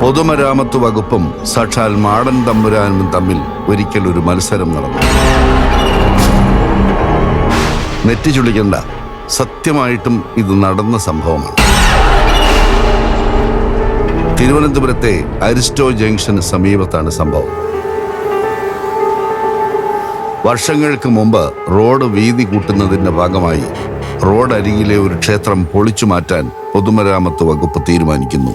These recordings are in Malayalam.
പൊതുമരാമത്ത് വകുപ്പും സാക്ഷാൽ മാടൻ തമ്പുരാനും തമ്മിൽ ഒരിക്കൽ ഒരു മത്സരം നടന്നു. നെറ്റി ചുളിക്കണ്ട, സത്യമായിട്ടും ഇത് നടന്ന സംഭവമാണ്. തിരുവനന്തപുരത്തെ അരിസ്റ്റോ ജംഗ്ഷന് സമീപത്താണ് സംഭവം. വർഷങ്ങൾക്ക് മുമ്പ് റോഡ് വീതി കൂട്ടുന്നതിന്റെ ഭാഗമായി റോഡരികിലെ ഒരു ക്ഷേത്രം പൊളിച്ചു മാറ്റാൻ പൊതുമരാമത്ത് വകുപ്പ് തീരുമാനിക്കുന്നു.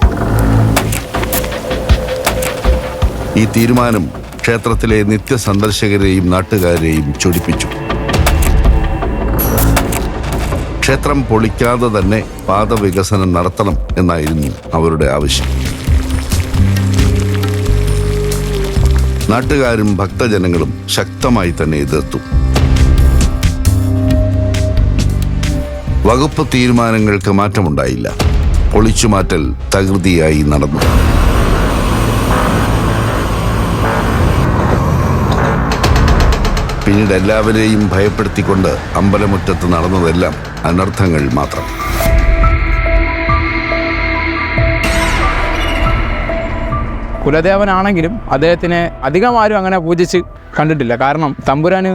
ഈ തീരുമാനം ക്ഷേത്രത്തിലെ നിത്യസന്ദർശകരെയും നാട്ടുകാരെയും ചൊടിപ്പിച്ചു. ക്ഷേത്രം പൊളിക്കാതെ തന്നെ പാത വികസനം നടത്തണം എന്നായിരുന്നു അവരുടെ ആവശ്യം. നാട്ടുകാരും ഭക്തജനങ്ങളും ശക്തമായി തന്നെ എതിർത്തു. വകുപ്പ് തീരുമാനങ്ങൾക്ക് മാറ്റമുണ്ടായില്ല. പൊളിച്ചുമാറ്റൽ തകൃതിയായി നടന്നു. പിന്നീട് എല്ലാവരെയും ഭയപ്പെടുത്തിക്കൊണ്ട് അമ്പലമുറ്റത്ത് നടന്നതെല്ലാം അനർത്ഥങ്ങൾ മാത്രം. കുലദേവനാണെങ്കിലും അദ്ദേഹത്തിനെ അധികമാരും അങ്ങനെ പൂജിച്ച് കണ്ടിട്ടില്ല. കാരണം തമ്പുരാന്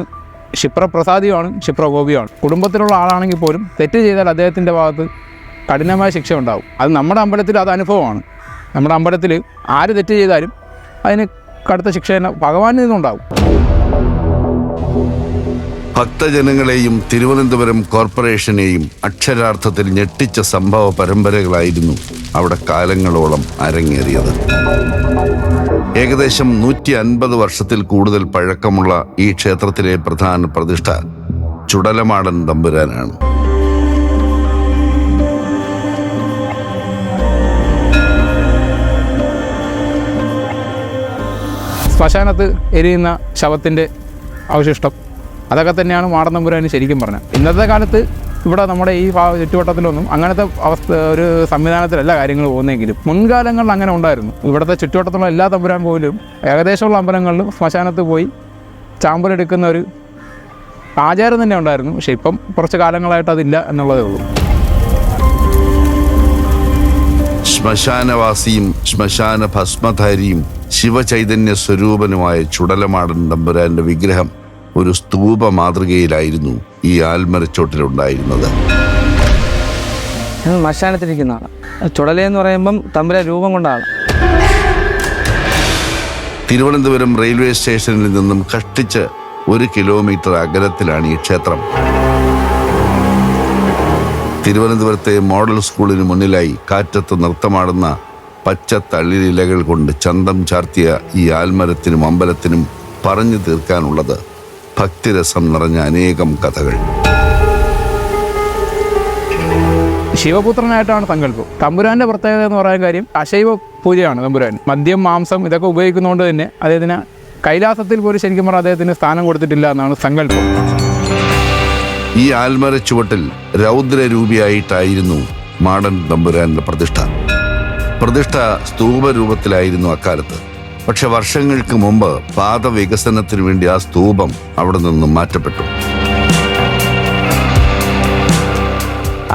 ക്ഷിപ്രപ്രസാദിയുമാണ്, ക്ഷിപ്രകോപിയുമാണ്. കുടുംബത്തിലുള്ള ആളാണെങ്കിൽ പോലും തെറ്റ് ചെയ്താൽ അദ്ദേഹത്തിൻ്റെ ഭാഗത്ത് കഠിനമായ ശിക്ഷ ഉണ്ടാവും. അത് നമ്മുടെ അമ്പലത്തിൽ അത് അനുഭവമാണ്. നമ്മുടെ അമ്പലത്തിൽ ആര് തെറ്റ് ചെയ്താലും അതിന് കടുത്ത ശിക്ഷ തന്നെ ഭഗവാനിൽ നിന്നുണ്ടാവും. ഭക്തജനങ്ങളെയും തിരുവനന്തപുരം കോർപ്പറേഷനെയും അക്ഷരാർത്ഥത്തിൽ ഞെട്ടിച്ച സംഭവ പരമ്പരകളായിരുന്നു അവിടെ കാലങ്ങളോളം അരങ്ങേറിയത്. ഏകദേശം 150 വർഷത്തിൽ കൂടുതൽ പഴക്കമുള്ള ഈ ക്ഷേത്രത്തിലെ പ്രധാന പ്രതിഷ്ഠ ചുടലമാടൻ തമ്പുരാനാണ്. ശ്മശാനത്ത് എരിയുന്ന ശവത്തിൻ്റെ അവശിഷ്ടം അതൊക്കെ തന്നെയാണ് മാടൻ തമ്പുരാന് ശരിക്കും പറഞ്ഞത്. ഇന്നത്തെ കാലത്ത് ഇവിടെ നമ്മുടെ ഈ ചുറ്റുവട്ടത്തിലൊന്നും അങ്ങനത്തെ ഒരു സംവിധാനത്തിലല്ല കാര്യങ്ങൾ പോകുന്നതെങ്കിലും മുൻകാലങ്ങളിൽ അങ്ങനെ ഉണ്ടായിരുന്നു. ഇവിടുത്തെ ചുറ്റുവട്ടത്തുള്ള എല്ലാ തമ്പുരാൻ പോലും ഏകദേശമുള്ള അമ്പലങ്ങളിലും ശ്മശാനത്ത് പോയി ചാമ്പലെടുക്കുന്ന ഒരു ആചാരം തന്നെ ഉണ്ടായിരുന്നു. പക്ഷെ ഇപ്പം കുറച്ച് കാലങ്ങളായിട്ട് അതില്ല എന്നുള്ളതേ ഉള്ളൂ. ശ്മശാനവാസിയും ശ്മശാന ഭസ്മധാരിയും ശിവചൈതന്യ സ്വരൂപനുമായ ചുടലമാടൻ തമ്പുരാന്റെ വിഗ്രഹം ഒരു സ്തൂപ മാതൃകയിലായിരുന്നു ഈ ആൽമരച്ചോട്ടിലുണ്ടായിരുന്നത്. ശ്മശാനത്തിരിക്കുന്നതാണ്. ചുടലെന്ന് പറയുമ്പം തമ്പുരാൻ രൂപം കൊണ്ടാണ്. തിരുവനന്തപുരം റെയിൽവേ സ്റ്റേഷനിൽ നിന്നും കഷ്ടിച്ച് 1 കിലോമീറ്റർ അകലത്തിലാണ് ഈ ക്ഷേത്രം. തിരുവനന്തപുരത്തെ മോഡൽ സ്കൂളിന് മുന്നിലായി കാറ്റത്ത് നൃത്തമാടുന്ന പച്ച തളിരിലകൾ കൊണ്ട് ചന്തം ചാർത്തിയ ഈ ആൽമരത്തിനും അമ്പലത്തിനും പറഞ്ഞു തീർക്കാനുള്ളത് ഭക്തിരസം നിറഞ്ഞ അനേകം കഥകൾ. ശിവപുത്രനായിട്ടാണ് സങ്കല്പം. തമ്പുരാന്റെ പ്രത്യേകത എന്ന് പറയാൻ കാര്യം അശൈവ പൂജയാണ്. തമ്പുരാൻ മദ്യം, മാംസം ഇതൊക്കെ ഉപയോഗിക്കുന്നതുകൊണ്ട് തന്നെ അദ്ദേഹത്തിന് കൈലാസത്തിൽ പോലും ശരിക്കും പറഞ്ഞാൽ അദ്ദേഹത്തിന് സ്ഥാനം കൊടുത്തിട്ടില്ല എന്നാണ് സങ്കല്പം. ഈ ആൽമര ചുവട്ടിൽ രൗദ്രരൂപിയായിട്ടായിരുന്നു മാടൻ തമ്പുരാന്റെ പ്രതിഷ്ഠ സ്തൂപ രൂപത്തിലായിരുന്നു അക്കാലത്ത്. പക്ഷെ വർഷങ്ങൾക്ക് മുമ്പ് പാത വികസനത്തിന് വേണ്ടി ആ സ്തൂപം അവിടെ നിന്നും മാറ്റപ്പെട്ടു.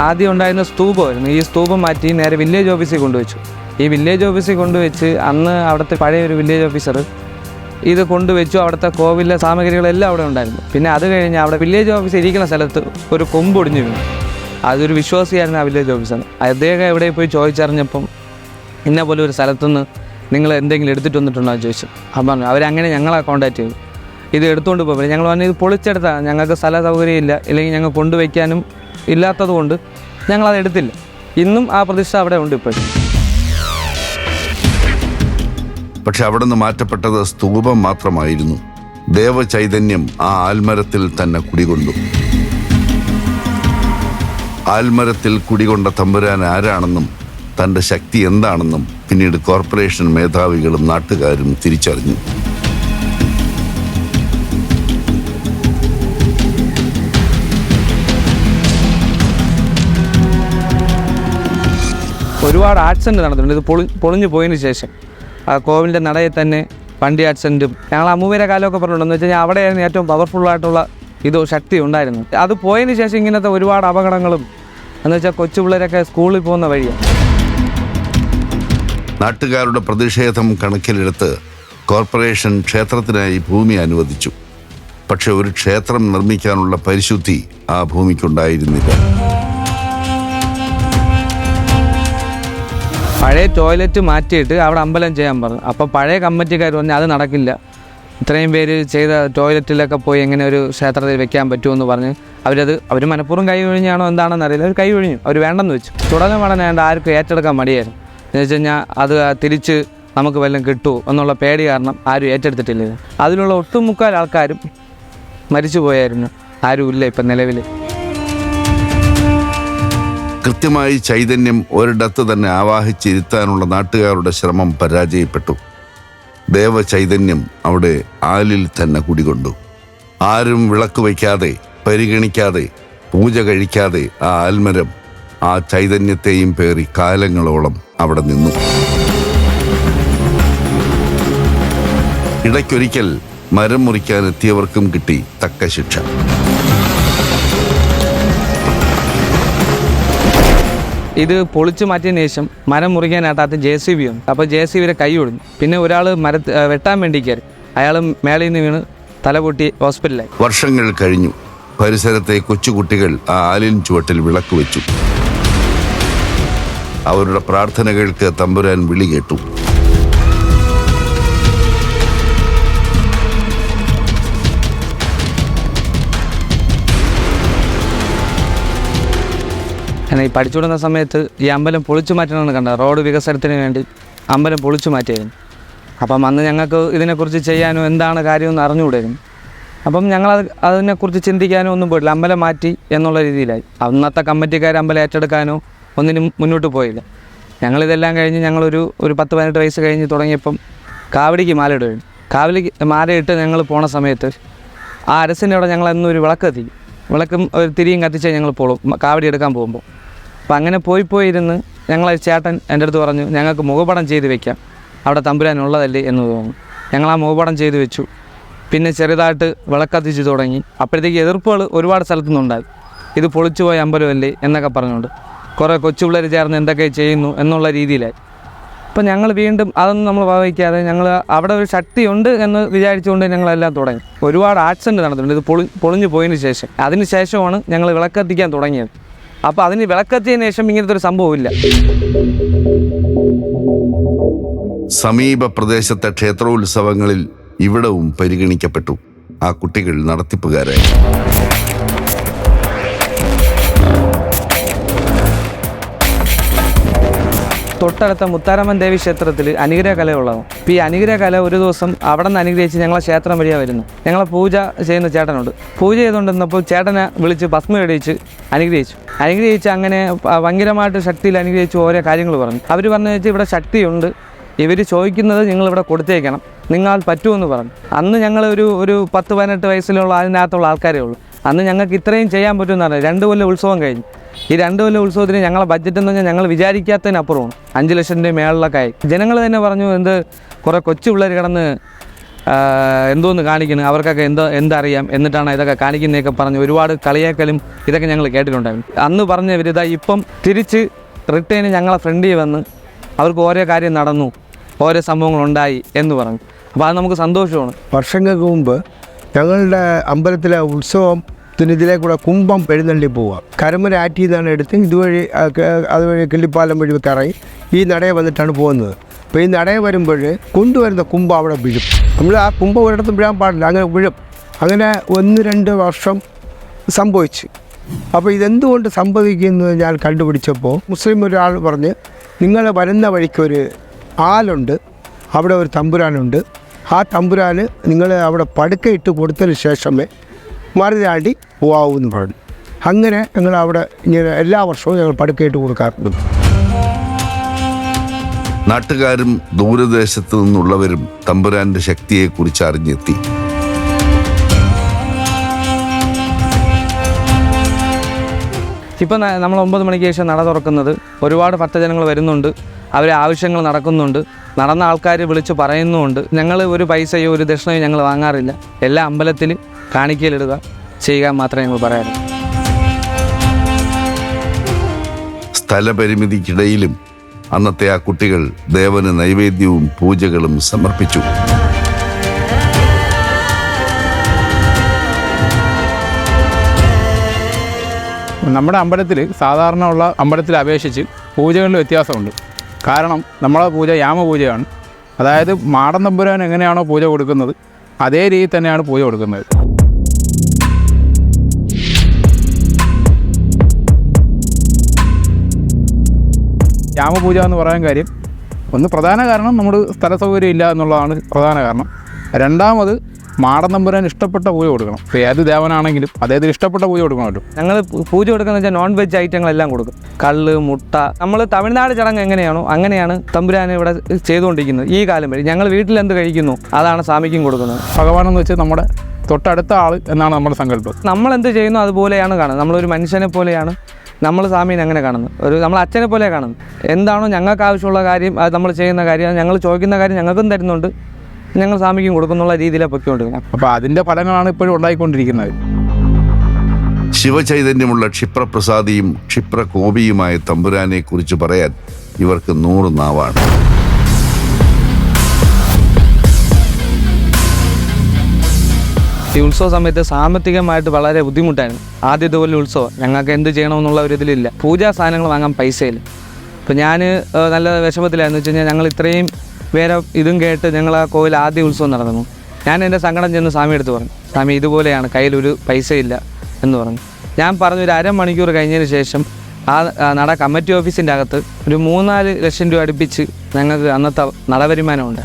ആദ്യം ഉണ്ടായിരുന്ന സ്തൂപമായിരുന്നു. ഈ സ്തൂപം മാറ്റി നേരെ വില്ലേജ് ഓഫീസിൽ കൊണ്ടുവച്ചു. ഈ വില്ലേജ് ഓഫീസിൽ കൊണ്ടുവച്ച് അന്ന് അവിടുത്തെ പഴയ ഒരു വില്ലേജ് ഓഫീസർ ഇത് കൊണ്ടുവച്ചു. അവിടുത്തെ കോവിലെ സാമഗ്രികളെല്ലാം അവിടെ ഉണ്ടായിരുന്നു. പിന്നെ അത് കഴിഞ്ഞ് അവിടെ വില്ലേജ് ഓഫീസ് ഇരിക്കുന്ന സ്ഥലത്ത് ഒരു കൊമ്പൊടിഞ്ഞു വീണു. അതൊരു വിശ്വാസിയായിരുന്നു ആ വില്ലേജ് ഓഫീസർ. അദ്ദേഹം എവിടെ പോയി ചോദിച്ചറിഞ്ഞപ്പം ഇന്ന പോലെ ഒരു സ്ഥലത്തുനിന്ന് നിങ്ങൾ എന്തെങ്കിലും എടുത്തിട്ട് വന്നിട്ടുണ്ടോ എന്ന് ചോദിച്ചു. അപ്പം അവരങ്ങനെ ഞങ്ങളെ കോൺടാക്ട് ചെയ്തു. ഇത് എടുത്തുകൊണ്ട് പോകുമ്പോൾ ഞങ്ങൾ പറഞ്ഞു ഇത് പൊളിച്ചെടുത്താണ്, ഞങ്ങൾക്ക് സ്ഥല സൗകര്യം ഇല്ല, ഇല്ലെങ്കിൽ ഞങ്ങൾ കൊണ്ടുവയ്ക്കാനും ഇല്ലാത്തത് കൊണ്ട് ഞങ്ങളത് എടുത്തില്ല. ഇന്നും ആ പ്രതിഷ്ഠ അവിടെ ഉണ്ട് ഇപ്പോഴും. പക്ഷെ അവിടെ നിന്ന് മാറ്റപ്പെട്ടത് സ്തൂപം മാത്രമായിരുന്നു. ദേവചൈതന്യം ആ ആൽമരത്തിൽ തന്നെ കുടികൊണ്ടു. ആൽമരത്തിൽ കുടികൊണ്ട തമ്പുരാൻ ആരാണെന്നും തൻ്റെ ശക്തി എന്താണെന്നും പിന്നീട് കോർപ്പറേഷൻ മേധാവികളും നാട്ടുകാരും തിരിച്ചറിഞ്ഞു. ഒരുപാട് ആക്സിഡൻറ്റ് നടന്നിട്ടുണ്ട്. ഇത് പൊളിഞ്ഞു പോയതിന് ശേഷം ആ കോവിലിൻ്റെ നടയിൽ തന്നെ വണ്ടി ആക്സിഡൻറ്റും ഞങ്ങൾ അമ്മൂമ്മയുടെ കാലമൊക്കെ പറഞ്ഞിട്ടുണ്ടെന്ന് വെച്ച് കഴിഞ്ഞാൽ അവിടെയായിരുന്നു ഏറ്റവും പവർഫുള്ളായിട്ടുള്ള ശക്തി ഉണ്ടായിരുന്നു. അത് പോയതിന് ശേഷം ഇങ്ങനത്തെ ഒരുപാട് അപകടങ്ങളും എന്ന് വെച്ചാൽ കൊച്ചു പിള്ളേരൊക്കെ സ്കൂളിൽ പോകുന്ന വഴിയാണ്. നാട്ടുകാരുടെ പ്രതിഷേധം കണക്കിലെടുത്ത് കോർപ്പറേഷൻ ക്ഷേത്രത്തിനായി ഭൂമി അനുവദിച്ചു. പക്ഷെ ഒരു ക്ഷേത്രം നിർമ്മിക്കാനുള്ള പരിശുദ്ധി ആ ഭൂമിക്കുണ്ടായിരുന്നില്ല. പഴയ ടോയ്ലറ്റ് മാറ്റിയിട്ട് അവിടെ അമ്പലം ചെയ്യാൻ പറഞ്ഞു. അപ്പോൾ പഴയ കമ്മിറ്റിക്കാർ പറഞ്ഞു അത് നടക്കില്ല, ഇത്രയും പേര് ചെയ്ത ടോയ്ലറ്റിലൊക്കെ പോയി എങ്ങനെ ഒരു ക്ഷേത്രത്തിൽ വെക്കാൻ പറ്റുമെന്ന് പറഞ്ഞ് അവർ മനഃപൂർവ്വം കൈ ഒഴിഞ്ഞാണോ എന്താണെന്ന് അറിയില്ല, അവർ കൈ ഒഴിഞ്ഞു, അവർ വേണ്ടെന്ന് വെച്ചു. തുടങ്ങാൻ വേണ്ട ആർക്കും ഏറ്റെടുക്കാൻ മടിയായിരുന്നു. എന്ന് വെച്ച് കഴിഞ്ഞാൽ അത് തിരിച്ച് നമുക്ക് വല്ലതും കിട്ടുമോ എന്നുള്ള പേടി കാരണം ആരും ഏറ്റെടുത്തിട്ടില്ല. അതിലുള്ള ഒട്ടുമുക്കാൽ ആൾക്കാരും മരിച്ചു പോയായിരുന്നു, ആരുമില്ല ഇപ്പം നിലവിൽ. കൃത്യമായി ചൈതന്യം ഒരിടത്ത് തന്നെ ആവാഹിച്ചിരുത്താനുള്ള നാട്ടുകാരുടെ ശ്രമം പരാജയപ്പെട്ടു. ദേവചൈതന്യം അവിടെ ആലിൽ തന്നെ കുടികൊണ്ടു. ആരും വിളക്ക് വയ്ക്കാതെ, പരിഗണിക്കാതെ, പൂജ കഴിക്കാതെ ആ ആൽമരം ആ ചൈതന്യത്തെയും പേറി കാലങ്ങളോളം അവിടെ നിന്നു. ഇടയ്ക്കൊരിക്കൽ മരം മുറിക്കാൻ എത്തിയവർക്കും കിട്ടി തക്ക ശിക്ഷ. ഇത് പൊളിച്ചു മാറ്റിയതിന് ശേഷം മരം മുറിക്കാനായിട്ടാത്ത JCB ഉണ്ട്. അപ്പോൾ JCBയുടെ കൈ ഒടിഞ്ഞു. പിന്നെ ഒരാൾ വെട്ടാൻ വേണ്ടി കയറി, അയാൾ മേളിൽ നിന്ന് വീണ് തലപൊട്ടി ഹോസ്പിറ്റലായി. വർഷങ്ങൾ കഴിഞ്ഞു. പരിസരത്തെ കൊച്ചുകുട്ടികൾ ആ ആലിൻ ചുവട്ടിൽ വിളക്ക് വെച്ചു. അവരുടെ പ്രാർത്ഥനകൾക്ക് തമ്പുരാൻ വിളി കേട്ടു. എന്നാൽ ഈ പഠിച്ചുകൊടുന്ന സമയത്ത് ഈ അമ്പലം പൊളിച്ചു മാറ്റണമെന്ന് കണ്ട, റോഡ് വികസനത്തിന് വേണ്ടി അമ്പലം പൊളിച്ചു മാറ്റിയായിരുന്നു. അപ്പം അന്ന് ഞങ്ങൾക്ക് ഇതിനെക്കുറിച്ച് ചെയ്യാനോ എന്താണ് കാര്യമെന്ന് അറിഞ്ഞുകൂടായിരുന്നു. അപ്പം ഞങ്ങൾ അതിനെക്കുറിച്ച് ചിന്തിക്കാനോ ഒന്നും പോയിട്ടില്ല. അമ്പലം മാറ്റി എന്നുള്ള രീതിയിലായി. അന്നത്തെ കമ്മിറ്റിക്കാർ അമ്പലം ഏറ്റെടുക്കാനോ ഒന്നിനും മുന്നോട്ട് പോയില്ല. ഞങ്ങളിതെല്ലാം കഴിഞ്ഞ് ഞങ്ങളൊരു 10-18 വയസ്സ് കഴിഞ്ഞ് തുടങ്ങിയപ്പം കാവടിക്ക് മാലയിടുകയാണ്. കാവലിക്ക് മാലയിട്ട് ഞങ്ങൾ പോണ സമയത്ത് ആ അരസിൻ്റെ അവിടെ ഞങ്ങൾ എന്നൊരു വിളക്ക് കത്തിക്കും. വിളക്കും ഒരു തിരിയും കത്തിച്ചാൽ ഞങ്ങൾ പോളും കാവടി എടുക്കാൻ പോകുമ്പോൾ. അപ്പം അങ്ങനെ പോയിരുന്ന് ഞങ്ങളൊരു ചേട്ടൻ എൻ്റെ അടുത്ത് പറഞ്ഞു, ഞങ്ങൾക്ക് മുഖപടം ചെയ്ത് വെക്കാം, അവിടെ തമ്പുരാനുള്ളതല്ലേ എന്ന് തോന്നുന്നു. ഞങ്ങൾ ആ മുഖപടം ചെയ്ത് വെച്ചു. പിന്നെ ചെറുതായിട്ട് വിളക്കത്തിച്ച് തുടങ്ങി. അപ്പോഴത്തേക്ക് എതിർപ്പുകൾ ഒരുപാട് സ്ഥലത്തുനിന്നുണ്ടായി. ഇത് പൊളിച്ചു പോയ അമ്പലമല്ലേ എന്നൊക്കെ പറഞ്ഞുകൊണ്ട് കുറേ കൊച്ചുപിള്ളേർ ചേർന്ന് എന്തൊക്കെ ചെയ്യുന്നു എന്നുള്ള രീതിയിലായി. അപ്പം ഞങ്ങൾ വീണ്ടും അതൊന്നും നമ്മൾ ഭാവിക്കാതെ ഞങ്ങൾ അവിടെ ഒരു ശക്തിയുണ്ട് എന്ന് വിചാരിച്ചുകൊണ്ട് ഞങ്ങളെല്ലാം തുടങ്ങി. ഒരുപാട് ആക്സിഡൻറ്റ് നടന്നിട്ടുണ്ട് ഇത് പൊളിഞ്ഞു പോയതിന് ശേഷം. അതിന് ശേഷമാണ് ഞങ്ങൾ വിളക്കത്തിക്കാൻ തുടങ്ങിയത്. അപ്പോൾ അതിന് വിളക്കത്തിയതിന് ശേഷം ഇങ്ങനത്തെ ഒരു സംഭവമില്ല. സമീപ പ്രദേശത്തെ ക്ഷേത്രോത്സവങ്ങളിൽ ഇവിടവും പരിഗണിക്കപ്പെട്ടു. ആ കുട്ടികൾ നടത്തിപ്പുകാരായി. തൊട്ടടുത്ത മുത്താരമ്മൻ ദേവി ക്ഷേത്രത്തിൽ അനുഗ്രഹ കലയുള്ളതാണ്. ഇപ്പോൾ ഈ അനുഗ്രഹ കല ഒരു ദിവസം അവിടെ നിന്ന് അനുഗ്രഹിച്ച് ഞങ്ങളെ ക്ഷേത്രം വഴിയാണ് വരുന്നു. ഞങ്ങളെ പൂജ ചെയ്യുന്ന ചേട്ടനുണ്ട്. പൂജ ചെയ്തുകൊണ്ടിരുന്നപ്പോൾ ചേട്ടനെ വിളിച്ച് ഭസ്മം ഇടിച്ച് അനുഗ്രഹിച്ച് അങ്ങനെ ഭയങ്കരമായിട്ട് ശക്തിയിൽ അനുഗ്രഹിച്ച് ഓരോ കാര്യങ്ങൾ പറഞ്ഞു. അവർ പറഞ്ഞു വെച്ചാൽ ഇവിടെ ശക്തിയുണ്ട്, ഇവർ ചോദിക്കുന്നത് നിങ്ങളിവിടെ കൊടുത്തേക്കണം, നിങ്ങൾ പറ്റുമെന്ന് പറഞ്ഞു. അന്ന് ഞങ്ങൾ ഒരു 10-18 വയസ്സിലുള്ള അതിനകത്തുള്ള ആൾക്കാരേ ഉള്ളൂ. അന്ന് ഞങ്ങൾക്ക് ഇത്രയും ചെയ്യാൻ പറ്റുമെന്ന് പറഞ്ഞു. 2 കൊല്ലം ഉത്സവം കഴിഞ്ഞു. ഈ 2 കൊല്ലം ഉത്സവത്തിന് ഞങ്ങളെ ബഡ്ജറ്റ് എന്ന് പറഞ്ഞാൽ ഞങ്ങൾ വിചാരിക്കാത്തതിനപ്പുറമാണ്. 5 ലക്ഷം രൂപ മേളിലൊക്കെ ആയി. ജനങ്ങൾ തന്നെ പറഞ്ഞു, എന്ത് കുറേ കൊച്ചു പിള്ളേർ കിടന്ന് എന്തോന്ന് കാണിക്കുന്നു, അവർക്കൊക്കെ എന്തറിയാം, എന്നിട്ടാണ് ഇതൊക്കെ കാണിക്കുന്നതൊക്കെ പറഞ്ഞ് ഒരുപാട് കളിയാക്കലും ഇതൊക്കെ ഞങ്ങൾ കേട്ടിട്ടുണ്ടായിരുന്നു. അന്ന് പറഞ്ഞവരിതാ ഇപ്പം തിരിച്ച് റിട്ടേൺ ഞങ്ങളെ ഫ്രണ്ടിൽ വന്ന് അവർക്ക് ഓരോ കാര്യം നടന്നു, ഓരോ സംഭവങ്ങളുണ്ടായി എന്ന് പറഞ്ഞു. അപ്പോൾ അത് നമുക്ക് സന്തോഷമാണ്. വർഷങ്ങൾക്ക് മുമ്പ് ഞങ്ങളുടെ അമ്പലത്തിലെ ഉത്സവത്തിന് ഇതിലേക്കൂടെ കുംഭം എഴുന്നള്ളി പോവുക. കരമര ആറ്റിൽ നിന്നാണ് എടുത്ത് ഇതുവഴി അതുവഴി കിള്ളിപ്പാലം വഴി കറങ്ങി ഈ നടയെ വന്നിട്ടാണ് പോകുന്നത്. അപ്പോൾ ഈ നടയെ വരുമ്പോൾ കൊണ്ടുവരുന്ന കുംഭം അവിടെ വീഴും. നമ്മൾ ആ കുംഭം ഒരിടത്തും വീഴാൻ പാടില്ല, അങ്ങനെ വീഴും. അങ്ങനെ 1-2 വർഷം സംഭവിച്ചു. അപ്പോൾ ഇതെന്തുകൊണ്ട് സംഭവിക്കുന്നത് ഞാൻ കണ്ടുപിടിച്ചപ്പോൾ മുസ്ലിം ഒരാൾ പറഞ്ഞ്, നിങ്ങൾ വരുന്ന വഴിക്കൊരു ആലുണ്ട്, അവിടെ ഒരു തമ്പുരാനുണ്ട്, ആ തമ്പുരാന് നിങ്ങൾ അവിടെ പടുക്കയിട്ട് കൊടുത്തതിന് ശേഷമേ മറുതാണ്ടി പോകാവൂന്ന് പറഞ്ഞു. അങ്ങനെ ഞങ്ങൾ അവിടെ ഇങ്ങനെ എല്ലാ വർഷവും ഞങ്ങൾ പടുക്കയിട്ട് കൊടുക്കാറുണ്ട്. നാട്ടുകാരും ദൂരദേശത്തു നിന്നുള്ളവരും തമ്പുരാന്റെ ശക്തിയെക്കുറിച്ച് അറിഞ്ഞെത്തി. ഇപ്പം നമ്മൾ 9 മണിക്ക് ശേഷം നട തുറക്കുന്നത്. ഒരുപാട് ഭക്തജനങ്ങൾ വരുന്നുണ്ട്, അവരെ ആവശ്യങ്ങൾ നടക്കുന്നുണ്ട്, നടന്ന ആൾക്കാർ വിളിച്ച് പറയുന്നുമുണ്ട്. ഞങ്ങൾ ഒരു പൈസയോ ഒരു ദക്ഷിണയോ ഞങ്ങൾ വാങ്ങാറില്ല. എല്ലാ അമ്പലത്തിൽ കാണിക്കലിടുക ചെയ്യുക മാത്രമേ ഞങ്ങൾ പറയാറുള്ളൂ. സ്ഥലപരിമിതിക്കിടയിലും അന്നത്തെ ആ കുട്ടികൾ ദേവന് നൈവേദ്യവും പൂജകളും സമർപ്പിച്ചു. നമ്മുടെ അമ്പലത്തിൽ സാധാരണ ഉള്ള അമ്പലത്തിൽ അപേക്ഷിച്ച് പൂജകളിൽ വ്യത്യാസമുണ്ട്. കാരണം നമ്മളെ പൂജ യാമപൂജയാണ്. അതായത് മാടൻ തമ്പുരാൻ എങ്ങനെയാണോ പൂജ കൊടുക്കുന്നത് അതേ രീതിയിൽ തന്നെയാണ് പൂജ കൊടുക്കുന്നത്. യാമപൂജ എന്ന് പറയാൻ കാര്യം ഒന്ന് പ്രധാന കാരണം നമ്മൾ സ്ഥല സൗകര്യം ഇല്ല എന്നുള്ളതാണ് പ്രധാന കാരണം. രണ്ടാമത് മാടൻ തമ്പുരാൻ ഇഷ്ടപ്പെട്ട പൂജ കൊടുക്കണം. ഇപ്പോൾ ഏത് ദേവനാണെങ്കിലും അദ്ദേഹത്തിന് ഇഷ്ടപ്പെട്ട പൂജ കൊടുക്കണമല്ലോ. ഞങ്ങൾ പൂജ കൊടുക്കുന്നത് വെച്ചാൽ നോൺ വെജ് ഐറ്റങ്ങളെല്ലാം കൊടുക്കും. കള്ള്, മുട്ട. നമ്മൾ തമിഴ്നാട് ചടങ്ങ് എങ്ങനെയാണോ അങ്ങനെയാണ് തമ്പുരാൻ ഇവിടെ ചെയ്തുകൊണ്ടിരിക്കുന്നത്. ഈ കാലം വരെ ഞങ്ങൾ വീട്ടിൽ എന്ത് കഴിക്കുന്നു അതാണ് സ്വാമിക്കും കൊടുക്കുന്നത്. ഭഗവാനെന്ന് വെച്ചാൽ നമ്മുടെ തൊട്ടടുത്ത ആൾ എന്നാണ് നമ്മുടെ സങ്കല്പം. നമ്മളെന്ത് ചെയ്യുന്നു അതുപോലെയാണ് കാണുന്നത്. നമ്മളൊരു മനുഷ്യനെ പോലെയാണ് നമ്മൾ സ്വാമീനെ അങ്ങനെ കാണുന്നത്. നമ്മൾ അച്ഛനെ പോലെ കാണുന്നത്. എന്താണോ ഞങ്ങൾക്ക് ആവശ്യമുള്ള കാര്യം, അത് നമ്മൾ ചെയ്യുന്ന കാര്യം, ഞങ്ങൾ ചോദിക്കുന്ന കാര്യം ഞങ്ങൾക്കും തരുന്നുണ്ട്, ഞങ്ങൾ സ്വാമിക്കും കൊടുക്കുന്നുള്ള രീതിയിലാണ് പൊയ്ക്കൊണ്ടിരിക്കുന്നത്. അപ്പോൾ അതിൻ്റെ ഫലങ്ങളാണ് ഇപ്പോഴും ഉണ്ടായിക്കൊണ്ടിരിക്കുന്നത്. ശിവചൈതന്യമുള്ള ക്ഷിപ്രപ്രസാദിയും ക്ഷിപ്രകോപിയുമായ തമ്പുരാനെ കുറിച്ച് പറയാൻ ഇവർക്ക് 100 നാവാണ്. ഈ ഉത്സവ സമയത്ത് സാമ്പത്തികമായിട്ട് വളരെ ബുദ്ധിമുട്ടായിരുന്നു. ആദ്യത്തെ പോലെ ഉത്സവം ഞങ്ങൾക്ക് എന്ത് ചെയ്യണമെന്നുള്ള ഒരു ഇതിലില്ല. പൂജാ സാധനങ്ങൾ വാങ്ങാൻ പൈസയില്ല. അപ്പോൾ ഞാൻ നല്ല വിഷമത്തിലായിരുന്നു. വെച്ച് കഴിഞ്ഞാൽ ഞങ്ങൾ ഇത്രയും വേറെ ഇതും കേട്ട് ഞങ്ങൾ ആ കോവിൽ ആദ്യ ഉത്സവം നടന്നു. ഞാൻ എൻ്റെ സങ്കടം ചെന്ന് സ്വാമി എടുത്ത് പറഞ്ഞു, സ്വാമി ഇതുപോലെയാണ്, കയ്യിലൊരു പൈസയില്ല എന്ന് പറഞ്ഞു. ഞാൻ പറഞ്ഞു ഒരു അരമണിക്കൂർ കഴിഞ്ഞതിന് ശേഷം ആ നട കമ്മിറ്റി ഓഫീസിൻ്റെ അകത്ത് ഒരു 3-4 ലക്ഷം രൂപ അടുപ്പിച്ച് ഞങ്ങൾക്ക് അന്നത്തെ നടവരുമാനമുണ്ട്.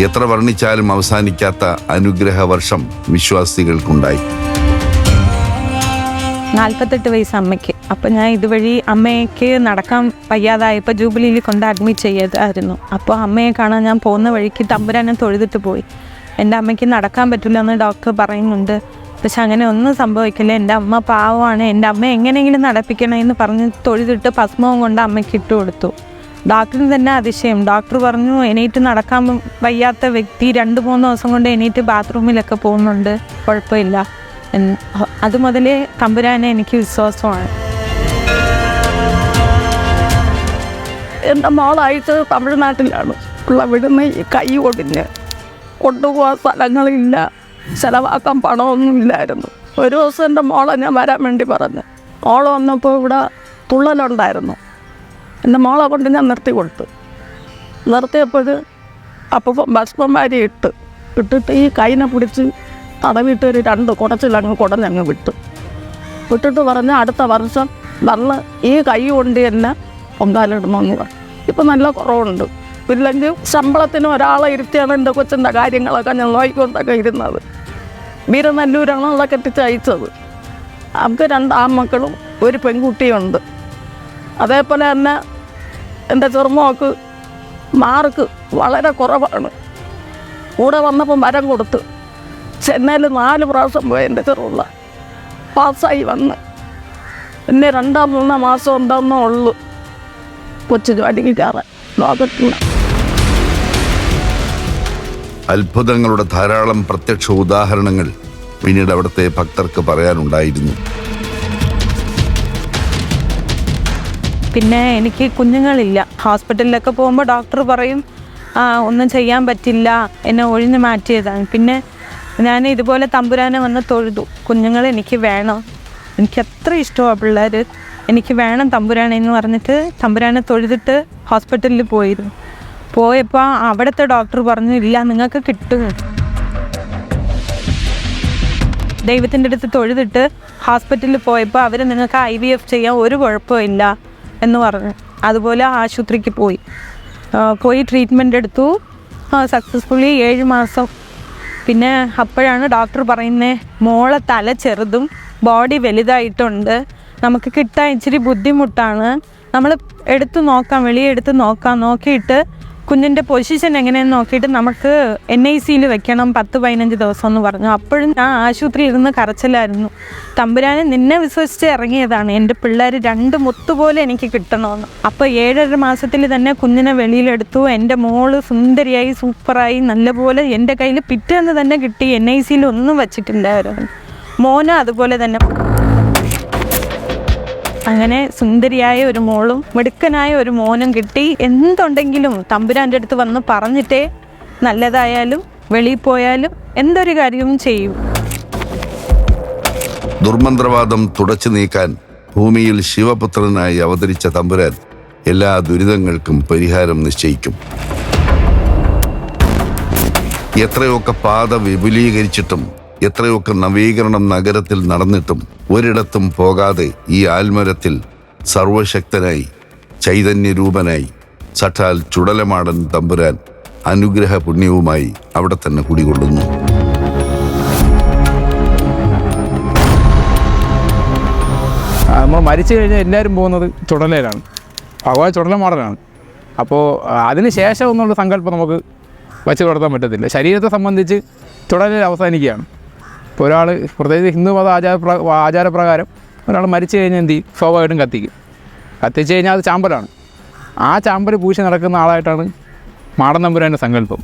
എത്ര വർണ്ണിച്ചാലും അവസാനിക്കാത്ത അനുഗ്രഹ വർഷം വിശ്വാസികൾക്കുണ്ടായി. 48 വയസ്സ് അമ്മയ്ക്ക്. അപ്പം ഞാൻ ഇതുവഴി അമ്മയ്ക്ക് നടക്കാൻ വയ്യാതായപ്പോൾ ജൂബിലിയിൽ കൊണ്ട് അഡ്മിറ്റ് ചെയ്തായിരുന്നു. അപ്പോൾ അമ്മയെ കാണാൻ ഞാൻ പോകുന്ന വഴിക്ക് തമ്പുരാനെ തൊഴുതിട്ട് പോയി. എൻ്റെ അമ്മയ്ക്ക് നടക്കാൻ പറ്റില്ല എന്ന് ഡോക്ടർ പറയുന്നുണ്ട്. പക്ഷെ അങ്ങനെ ഒന്നും സംഭവിക്കില്ല, എൻ്റെ അമ്മ പാവമാണ്, എൻ്റെ അമ്മ എങ്ങനെയെങ്കിലും നടപ്പിക്കണമെന്ന് പറഞ്ഞ് തൊഴുതിട്ട് ഭസ്മവും കൊണ്ട് അമ്മയ്ക്ക് ഇട്ട് കൊടുത്തു. ഡോക്ടറിന് തന്നെ അതിശയം. ഡോക്ടർ പറഞ്ഞു എണീറ്റ് നടക്കാൻ വയ്യാത്ത വ്യക്തി 2-3 ദിവസം കൊണ്ട് എണീറ്റ് ബാത്റൂമിലൊക്കെ പോകുന്നുണ്ട്, കുഴപ്പമില്ല. അത് മുതലേ തമ്പുരാനെ എനിക്ക് വിശ്വാസമാണ്. എൻ്റെ മോളായിട്ട് തമിഴ്നാട്ടിലാണ് ഉള്ള. വിടുന്ന ഈ കൈ ഒടിഞ്ഞ് കൊണ്ടുപോകാൻ സ്ഥലങ്ങളില്ല, ചിലവാക്കാൻ പണമൊന്നും ഇല്ലായിരുന്നു. ഒരു ദിവസം എൻ്റെ മോളെ ഞാൻ വരാൻ വേണ്ടി പറഞ്ഞു. മോള് വന്നപ്പോൾ ഇവിടെ തുള്ളലുണ്ടായിരുന്നു. എൻ്റെ മോളെ കൊണ്ട് ഞാൻ നിർത്തി കൊടുത്തു. നിർത്തിയപ്പോൾ അപ്പോൾ ഭസ്മന്മാരി ഇട്ടിട്ട് ഈ കൈനെ പിടിച്ച് തടവിട്ട് ഒരു 2 കുടച്ചിലങ്ങ് കുടഞ്ഞങ്ങ് വിട്ടിട്ട് പറഞ്ഞ് അടുത്ത വർഷം നല്ല ഈ കൈ കൊണ്ട് തന്നെ പൊങ്കാലിടണമെന്ന് പറഞ്ഞു. ഇപ്പം നല്ല കുറവുണ്ട്. ഇല്ലെങ്കിൽ ശമ്പളത്തിന് ഒരാളെ ഇരുത്തിയാണ് എൻ്റെ കൊച്ചിൻ്റെ കാര്യങ്ങളൊക്കെ ഞാൻ നോക്കിക്കൊണ്ടൊക്കെ ഇരുന്നത്. വീരനല്ലൂരാണ് അവളെ കെട്ടിച്ച് അയച്ചത്. അവർക്ക് 2 ആൺമക്കളും ഒരു പെൺകുട്ടിയുണ്ട്. അതേപോലെ തന്നെ എൻ്റെ ചെറുമോക്ക് മാർക്ക് വളരെ കുറവാണ്. കൂടെ വന്നപ്പോൾ മരം കൊടുത്ത് ചെന്നൈയിൽ 4 പ്രാവശ്യം പോയി എൻ്റെ ചെറുള്ള പാസ്സായി വന്ന്. പിന്നെ 2-3 മാസം എന്താണെന്നേ ഉള്ളൂ കൊച്ചു ജോലിക്ക് കയറാൻ ലോകത്തില്ല. അത്ഭുതങ്ങളുടെ ധാരാളം പ്രത്യക്ഷ ഉദാഹരണങ്ങൾ പിന്നീട് അവിടുത്തെ ഭക്തർക്ക് പറയാനുണ്ടായിരുന്നു. പിന്നെ എനിക്ക് കുഞ്ഞുങ്ങളില്ല. ഹോസ്പിറ്റലിലൊക്കെ പോകുമ്പോൾ ഡോക്ടർ പറയും ഒന്നും ചെയ്യാൻ പറ്റില്ല, എന്നെ ഒഴിഞ്ഞു മാറ്റിയതാണ്. പിന്നെ ഞാൻ ഇതുപോലെ തമ്പുരാനെ വന്ന് തൊഴുതു. കുഞ്ഞുങ്ങൾ എനിക്ക് വേണം, എനിക്ക് അത്ര ഇഷ്ടമാണ് പിള്ളേർ, എനിക്ക് വേണം തമ്പുരാനെന്ന് പറഞ്ഞിട്ട് തമ്പുരാനെ തൊഴുതിട്ട് ഹോസ്പിറ്റലിൽ പോയിരുന്നു. പോയപ്പോൾ അവിടുത്തെ ഡോക്ടർ പറഞ്ഞു ഇല്ല നിങ്ങൾക്ക് കിട്ടും. ദൈവത്തിൻ്റെ അടുത്ത് തൊഴുതിട്ട് ഹോസ്പിറ്റലിൽ പോയപ്പോൾ അവർ നിങ്ങൾക്ക് IVF ചെയ്യാൻ ഒരു കുഴപ്പമില്ല എന്ന് പറഞ്ഞു. അതുപോലെ ആശുപത്രിക്ക് പോയി ട്രീറ്റ്മെൻറ്റ് എടുത്തു. സക്സസ്ഫുള്ളി 7 മാസം. പിന്നെ അപ്പോഴാണ് ഡോക്ടർ പറയുന്നത് മോളെ തല ചെറുതും ബോഡി വലുതായിട്ടുണ്ട്, നമുക്ക് കിട്ടാൻ ഇച്ചിരി ബുദ്ധിമുട്ടാണ്, നമ്മൾ വെളിയെ എടുത്ത് നോക്കിയിട്ട് കുഞ്ഞിൻ്റെ പൊസിഷൻ എങ്ങനെയെന്ന് നോക്കിയിട്ട് നമുക്ക് NICയിൽ വെക്കണം 10-15 ദിവസം എന്ന് പറഞ്ഞു. അപ്പോഴും ഞാൻ ആശുപത്രിയിൽ ഇരുന്ന് കരച്ചിലായിരുന്നു. തമ്പുരാനെ നിന്നെ വിശ്വസിച്ച് ഇറങ്ങിയതാണ്, എൻ്റെ പിള്ളേർ 2 മുത്തുപോലെ എനിക്ക് കിട്ടണമെന്ന്. അപ്പോൾ 7.5 മാസത്തിൽ തന്നെ കുഞ്ഞിനെ വെളിയിലെടുത്തു. എൻ്റെ മോള് സുന്ദരിയായി സൂപ്പറായി നല്ലപോലെ എൻ്റെ കയ്യിൽ പിറ്റേന്ന് തന്നെ കിട്ടി. NICയിൽ ഒന്നും വച്ചിട്ടുണ്ടായിരുന്നു. മോനും അതുപോലെ തന്നെ. അങ്ങനെ സുന്ദരിയായ ഒരു മോളും മിടുക്കനായ ഒരു മോനും കിട്ടി. എന്തുണ്ടെങ്കിലും തമ്പുരാൻ്റെ അടുത്ത് വന്ന് പറഞ്ഞിട്ടേ നല്ലതായാലും വെളിയിൽ പോയാലും എന്തൊരു കാര്യവും ചെയ്യും. ദുർമന്ത്രവാദം തുടച്ചു നീക്കാൻ ഭൂമിയിൽ ശിവപുത്രനായി അവതരിച്ച തമ്പുരാൻ എല്ലാ ദുരിതങ്ങൾക്കും പരിഹാരം നിശ്ചയിക്കും. എത്രയൊക്കെ പാത വിപുലീകരിച്ചിട്ടും എത്രയൊക്കെ നവീകരണം നഗരത്തിൽ നടന്നിട്ടും ഒരിടത്തും പോകാതെ ഈ ആൽമരത്തിൽ സർവശക്തനായി ചൈതന്യരൂപനായി സഠാൽ ചുടലമാടൻ തമ്പുരാൻ അനുഗ്രഹ പുണ്യവുമായി അവിടെ തന്നെ കുടികൊള്ളുന്നു. നമ്മൾ മരിച്ചു കഴിഞ്ഞാൽ എല്ലാവരും പോകുന്നത് ചുടലയിലാണ്, ഭഗവാൻ ചുടലമാടനാണ്. അപ്പോൾ അതിന് ശേഷം എന്നുള്ള സങ്കല്പം നമുക്ക് വച്ച് കൊടുത്താൻ പറ്റത്തില്ല. ശരീരത്തെ സംബന്ധിച്ച് ചുടലിൽ അവസാനിക്കുകയാണ്. ഇപ്പോൾ ഒരാൾ പ്രത്യേകിച്ച് ഹിന്ദു മത ആചാരപ്രകാരം ഒരാൾ മരിച്ചു കഴിഞ്ഞാൽ എന്ത് ചെയ്യും? സ്വാഭാവികമായിട്ടും കത്തിക്കും. കത്തിച്ച് കഴിഞ്ഞാൽ അത് ചാമ്പലാണ്. ആ ചാമ്പൽ പൂശി നടക്കുന്ന ആളായിട്ടാണ് മാടൻ തമ്പുരാൻ്റെ സങ്കല്പം.